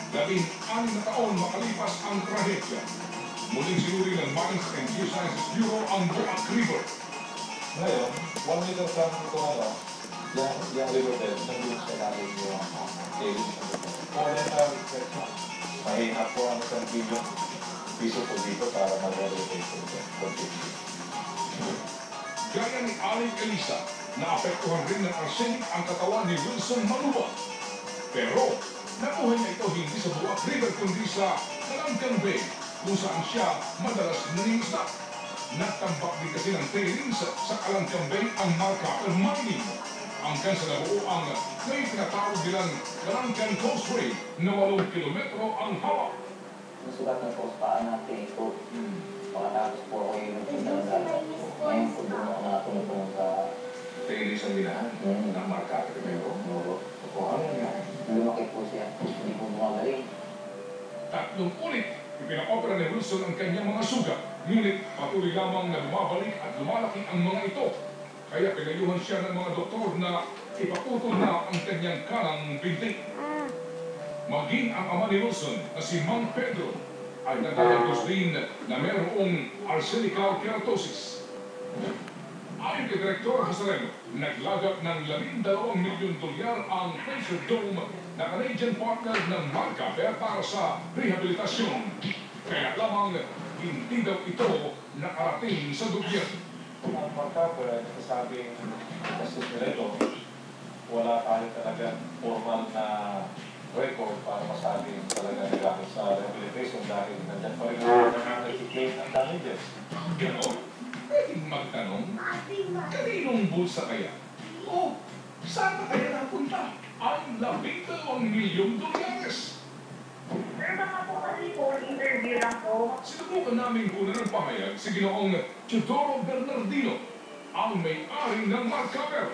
16 na taon makalipas ang trahedya. Muling sinuri ng Mines and Geosciences Bureau ang Boak River. Ngayon, 1 meter from ito yung river bed, nandun sa lalim yung tailings ng river. Voluntary inspection. Mahina po ang 1 billion piso po dito para mag-relocate po. Gaya ni Aling Elisa, naapektuhan rin ng arsenic ang katawan ni Wilson Manuba. Pero, nakuha niya ito hindi sa Boak River kundi sa Kalamkan Bay, kung saan siya madalas naningisda. Nagtambak din kasi ng tailings sa Kalamkan Bay ang Malcapel Mining. Hanggang sa nabuo ang may tinatawag nilang Kalamkan Causeway na 8 kilometro ang hawak. Nasulat na po sa paan natin ito. Makatapos po ako yung nagpindalan. Ngayon po doon ako nakatulong sa Tailings ang minahan ng Malcapel Bay. muro. Lumaki po siya. Hindi po bumagaling. 3 ulit, ipinaopera ni Wilson ang kanyang mga sugat. Ngunit patuloy lamang na bumabalik at lumalaki ang mga ito. Kaya pinayuhan siya ng mga doktor na ipaputol na ang kanyang kanang binti. Maging ang ama ni Wilson na si Mang Pedro ay nagdiagnos din na mayroong arsenical keratosis. Ayon kay Direktor Hasareno, naglagak ng $12 milyon ang Fraser Dome na Canadian partner ng Malcapel para sa rehabilitasyon. Kaya lamang hindi daw ito nakarating sa gobyerno. Ang Malcapel, nasasabing gastos nila ito, wala tayo talaga formal na record para masabing talaga nagamit sa rehabilitation dahil nandyan pa rin ang nag-claim ng damages. Ganon, pwedeng magtanong, kaninong bulsa kaya? O, saan kaya napunta ang $12 milyon? Pero baka po kasi po, interview lang po. Sinubukan namin kunan ng pahayag si Ginoong Teodoro Bernardino, ang may-ari ng Malcapel.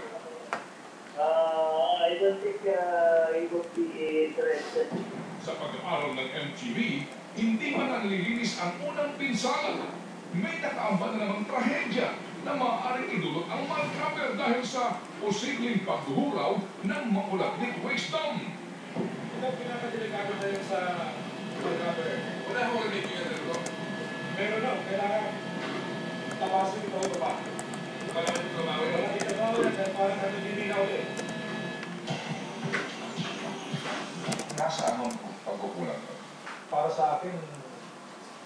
I don't think he would be interested. Sa pag-aaral ng MTV, hindi man nanlilinis ang unang pinsala. May nakaamba na namang trahedya na maaaring idulot ang Malcapel dahil sa posibleng paghuhuraw ng maulaglik waste dump. Ito pinakadelikado na yun sa Malcapel. Wala ho rin yung ito. Meron na, kailangan tapasin ito ito pa. Wala rin ito mawin. Wala ito bawal, parang nalilinaw din. Nasaan ang pagkukulang? Para sa akin,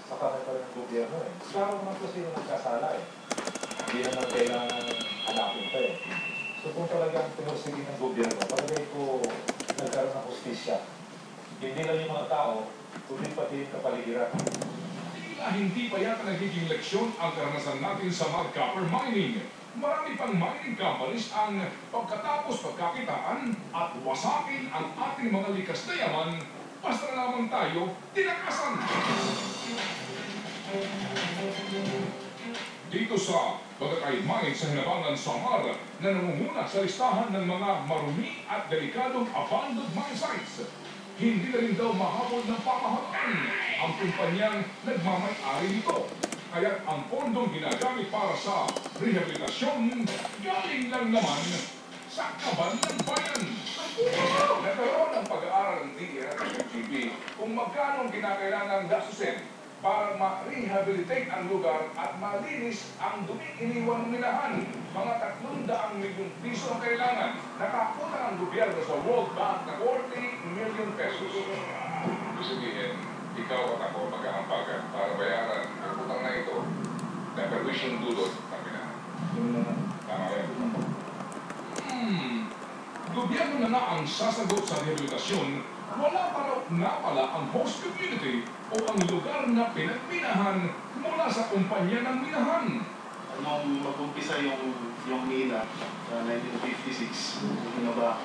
sa kanil pa rin ng gobyerno eh. Klaro naman kasi yung nagkasala eh. Hindi naman kailangan hanapin pa eh. So kung talagang pinursige ng gobyerno, palagay ko nagkaroon ng hustisya. Hindi lang yung mga tao, kundi pati yung kapaligiran. Tila hindi pa yata nagiging leksyon ang karanasan natin sa Malcapel Mining. Marami pang mining companies ang pagkatapos pagkakitaan at wasakin ang ating mga likas na yaman, basta na lamang tayo tinakasan. Dito sa Bagakay Mine sa Hinabangan, Samar, na namumuna sa listahan ng mga marumi at delikadong abandoned mine sites. Hindi na rin daw mahabol ng pamahalaan ang kumpanyang nagmamay-ari nito. Kaya ang pondong ginagamit para sa rehabilitasyon galing lang naman sa kaban ng bayan. Nagkaroon ng pag-aaral ng DEA at MTV kung magkano kinakailangang gastusin para ma-rehabilitate ang lugar at malinis ang duming iniwan ng minahan. Mga 300 milyong piso ang kailangan. Nakakuha ang gobyerno sa World Bank na 40 million pesos. Ibig sabihin, ikaw at ako mag-aampagan para bayaran ang utang na ito na permission dulot ng minahan. Tama ba yan? Gobyerno na nga ang sasagot sa rehabilitasyon, wala pa raw nga pala ang host community o ang lugar na pinagminahan mula sa kumpanya ng minahan. Nung mag-umpisa yung mina sa 1956, yung ba,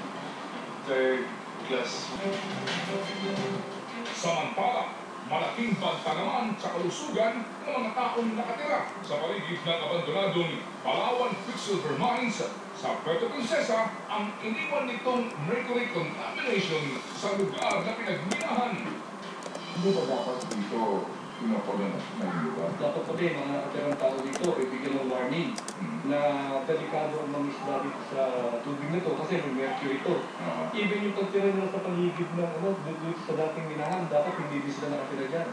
third class. Samantala, malaking banta naman sa kalusugan ng mga taong nakatira sa paligid ng abandonadong Palawan Quicksilver Mines sa Puerto Princesa ang iniwan nitong mercury contamination sa lugar na pinagminahan. Hindi ba dapat dito Pinapagano na yung lugar. Dapat pati mga nakatirang tao dito, ibigyan ng warning na delikado ang mga isda dito sa tubig na to kasi may mercury ito. Even yung pagtira nila sa paligid ng dito sa dating minahan, dapat hindi din sila nakatira dyan.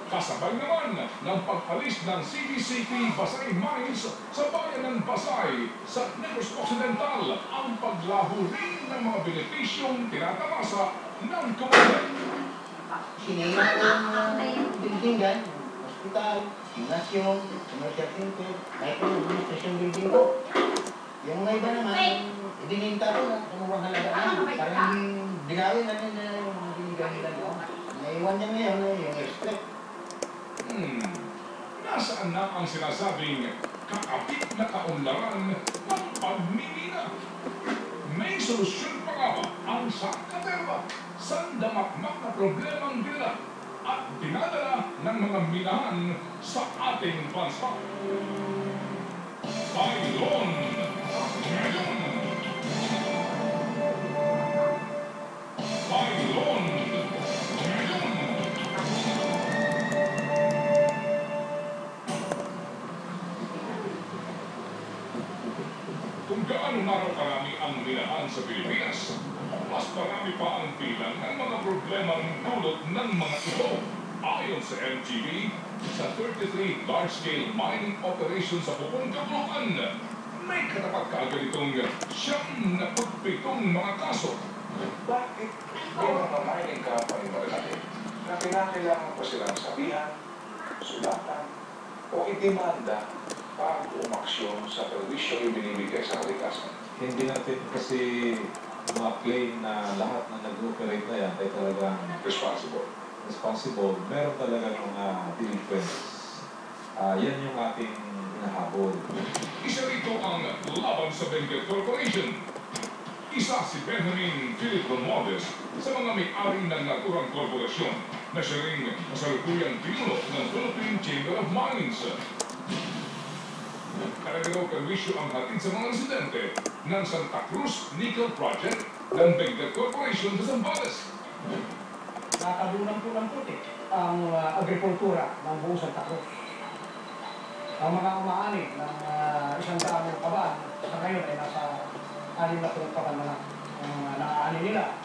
Kasabay naman ng pagpalis ng CDCP Pasay Mines sa bayan ng Pasay sa Negros Occidental ang paglaho rin ng mga benepisyong tinatamasa ng komunidad. Sinayang ng buildingan, hospital, gymnasium, commercial center, kahit yung administration building ko. Yung mga iba naman, ibininta ko na kumuha halaga na. Parang dinawin na nila yung mga binigay nila doon. Naiwan niya ngayon yung respect. Nasaan na ang sinasabing kakapit na kaunlaran ng pagmimina? May solusyon pa nga ba ang Sangkaterba sa damakmak na problemang dinala at dinadala ng mga minahan sa ating bansa? Pailon ngayon! Pailon ngayon! Kung gaano nga raw karami ang minahan sa Pilipinas, mas marami pa ang bilang ng mga problemang dulot ng mga ito. Ayon sa MTV, sa 33 large-scale mining operations sa buong Kabulukan, may katapat kaagad itong 77 mga kaso. Bakit yung mga mining company malalaki na kinakailangan pa silang sabihan, sulatan, o idemanda para umaksyon sa perwisyo ibinibigay sa kalikasan? Hindi natin kasi ma-claim na lahat na nag-operate na yan ay talagang responsible. Meron talagang mga delinquents. Yan yung ating hinahabol. Isa rito ang laban sa Benguet Corporation. Isa si Benjamin Philip Romualdez sa mga may-ari ng naturang korporasyon na siya ring kasalukuyang pinuno ng Philippine Chamber of Mines. Karagalaw perwisyo ang hatid sa mga residente ng Santa Cruz Nickel Project ng Benguet Corporation sa Zambales. Nakadulang po ng puti ang agrikultura ng buong Santa Cruz. Ang mga umaani ng 100 kaban sa ngayon ay nasa 6 kaban na lang ang mga naaani nila.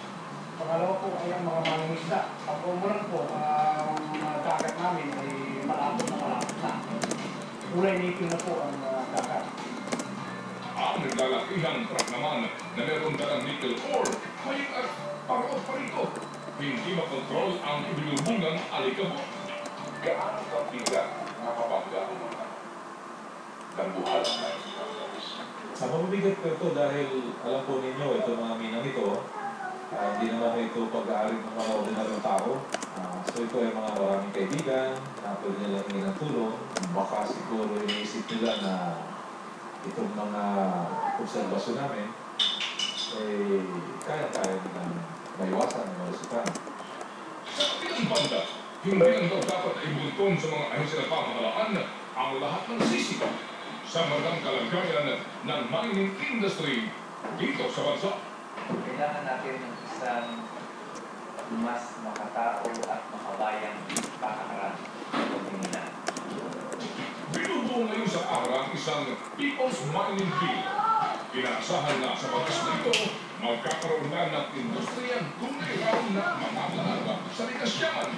Pangalawa po ay ang mga mangingisda. Pag umulan po, ang dagat namin ay malapot na. Kulay nikin na po ang dagat. Ang naglalakihang truck naman na meron dalang nickel ore, may at paraot pa rito. Hindi makontrol ang ibinubungang alikabok. Gaano kabigat nakabangga ang mga dambuhalang na ito? Mabibigat po ito dahil alam po ninyo, ito mga minang ito, hindi naman ito pag-aari ng mga ordinaryong tao. So ito ay mga maraming kaibigan na pwede nilang hingin ng tulong. Baka siguro iniisip nila na itong mga obserbasyon namin ay kaya-kaya nilang maiwasan ng malusutan. Sa kabilang banda, hindi lang daw dapat ay bulton sa mga ahensya ng pamahalaan ang lahat ng sisi sa magandang kalagayan ng mining industry dito sa bansa. Kailangan natin ng isang mas makatao at makabayang pakaharap sa pagmimina. Binubuo ngayon sa araw isang People's Mining Bill. Inaasahan na sa batas na ito, magkakaroon na ng industriyang tunay raw na makakalaga sa likasyaman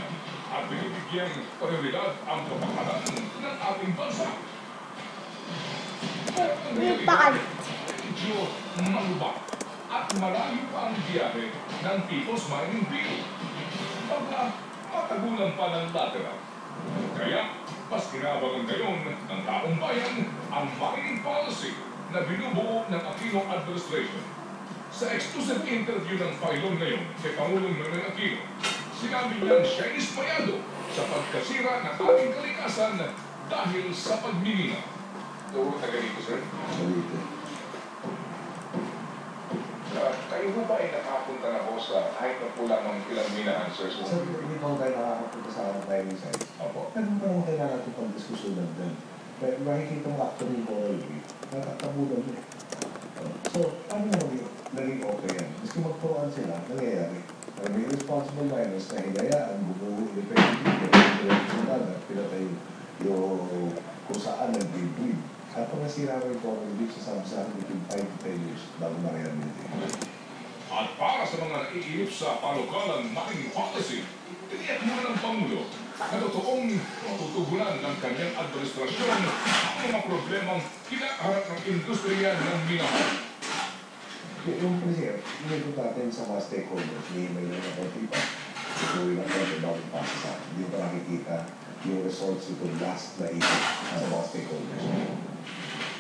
at binibigyang prioridad ang kapakanan ng ating bansa. Pero ang realidad, medyo malubak at malayo pa ang biyahe ng People's Mining Bill. Baka matagulan pa ng lateral. Kaya, mas kinabangan ngayon ng taong bayan ang mining policy na binubuo ng Aquino Administration. Sa exclusive interview ng Pailon ngayon kay Pangulong Nonoy Aquino, sinabi niyang siya inismayado sa pagkasira ng ating kalikasan dahil sa pagmimina. Turo na ganito, sir? Kayo ba ay nakapunta na po sa kahit na po lang ng ilang minahan, sir? Sir, hindi pa tayo nakakapunta sa mining site. Opo. Naging pa rin kailangan natin pag-diskusyonan din. Makikita mo actually mo already, nakakabulan mo. So, paano na naging okay yan? Maski magturuan sila, nangyayari. May responsible minors na hinayaan, bumuo independently, pinatay yung kung saan nag-breed. At pag nasira mo yung common belief sa sabi between 5 to 10 years bago ma-rehabilitate. At para sa mga naiinip sa panukalang mining policy, tiniyak muna ng Pangulo na totoong matutugunan ng kanyang administrasyon ang mga problemang kinakaharap ng industriya ng minahan. Yung kasi, inipot natin sa mga stakeholders, may lang na kontipa, tuloy lang natin bagong pasa sa akin. Hindi pa nakikita yung results ito last na ito sa mga stakeholders.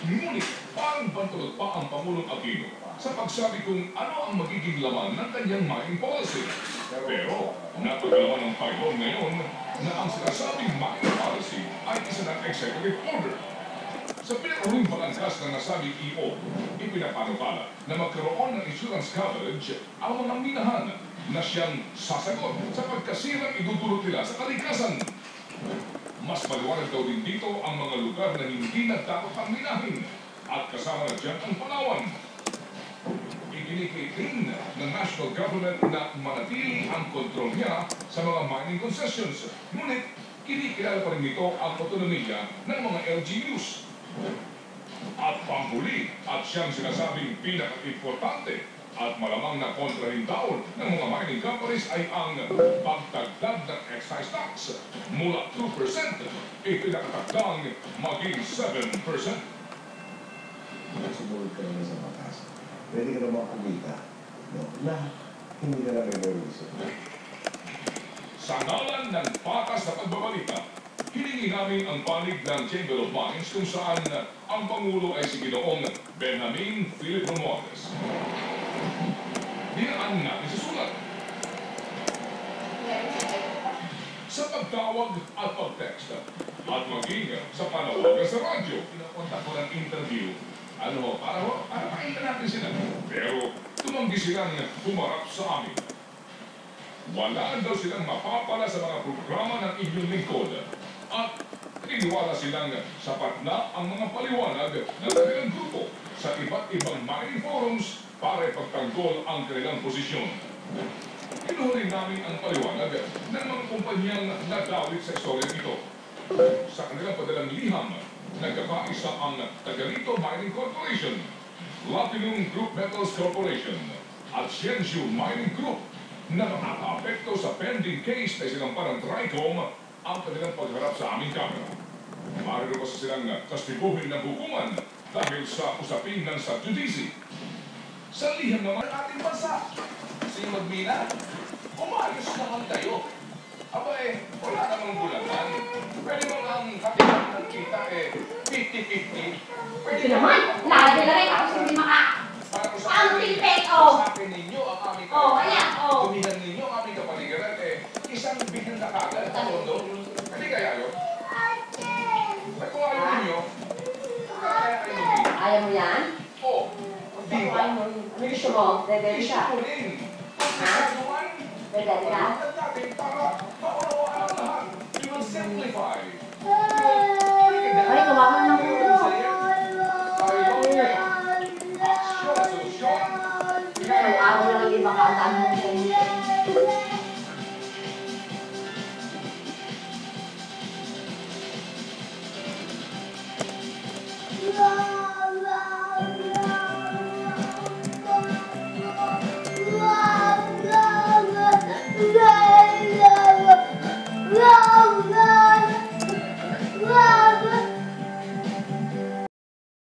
Ngunit parang bantulot pa ang Pangulong Aquino sa pagsabi kung ano ang magiging laman ng kanyang mining policy. Pero napagalaman ng Pangulong ngayon na ang sinasabing mining policy ay isa ng executive order. Sa pinakahuling balangkas ng nasabing EO, ipinapanukala na magkaroon ng insurance coverage ang mga minahan na siyang sasagot sa pagkasirang idudulot nila sa kalikasan. Mas maliwanag daw din dito ang mga lugar na hindi nagtakot ang minahin at kasama na dyan ang Palawan. Ikinikit din ng national government na manatili ang kontrol niya sa mga mining concessions. Ngunit, kinikilala pa rin nito ang autonomiya ng mga LGUs. At panghuli at siyang sinasabing pinaka-importante at malamang na kontrahin daw ng mga mining companies ay ang pagdagdag ng excise tax mula 2% ipinakatagdang maging 7%. Sumunod ka naman sa batas. Pwede ka naman kumita, no? Na hindi ka na may reason. Sa ngalan ng patas na pagbabalita, hiningi namin ang panig ng Chamber of Mines kung saan ang Pangulo ay si Ginoong Benjamin Philip Romualdez. Dinaan natin sa sulat. Sa pagtawag at pag-text at maging sa panawagan sa radyo, pinapunta ko ng interview. Para pakita natin sila. Pero tumanggi silang humarap sa amin. Wala daw silang mapapala sa mga programa ng inyong lingkod. At iniwala silang sapat na ang mga paliwanag ng kanilang grupo sa iba't ibang mining forums para ipagtanggol ang kanilang posisyon. Kinuha rin namin ang paliwanag ng mga kumpanyang nadawit sa istorya ito. Sa kanilang padalang liham, nagkakaisa ang Tagarito Mining Corporation, Platinum Group Metals Corporation, at Shenzhou Mining Group na nakaka-apekto sa pending case na sinamparan TRICOM ang kanilang pagharap sa aming kamera. Marino pa silang kastibuhin ng hukuman dahil sa usapin ng subjudice. Sa liham naman ng ating bansa, si Magmina, umayos naman kayo. Aba wala namang bulangan. Pwede mo lang katipan ng kita 50-50. Pwede naman, lagi na rin ako hindi maka... Ang tipet, Sa akin ninyo ang aming ayan, Dumihan ninyo ang aming kapaligiran, isang billion na kagad ang mundo. Hindi kaya yun? At kung ayaw ninyo, kaya kayo lumihan. Ayaw mo yan? Oo. Di ba? Gusto mo, dede siya. Gusto ko rin. Ha? Dede ka? Para maunawaan ang lahat. We will simplify.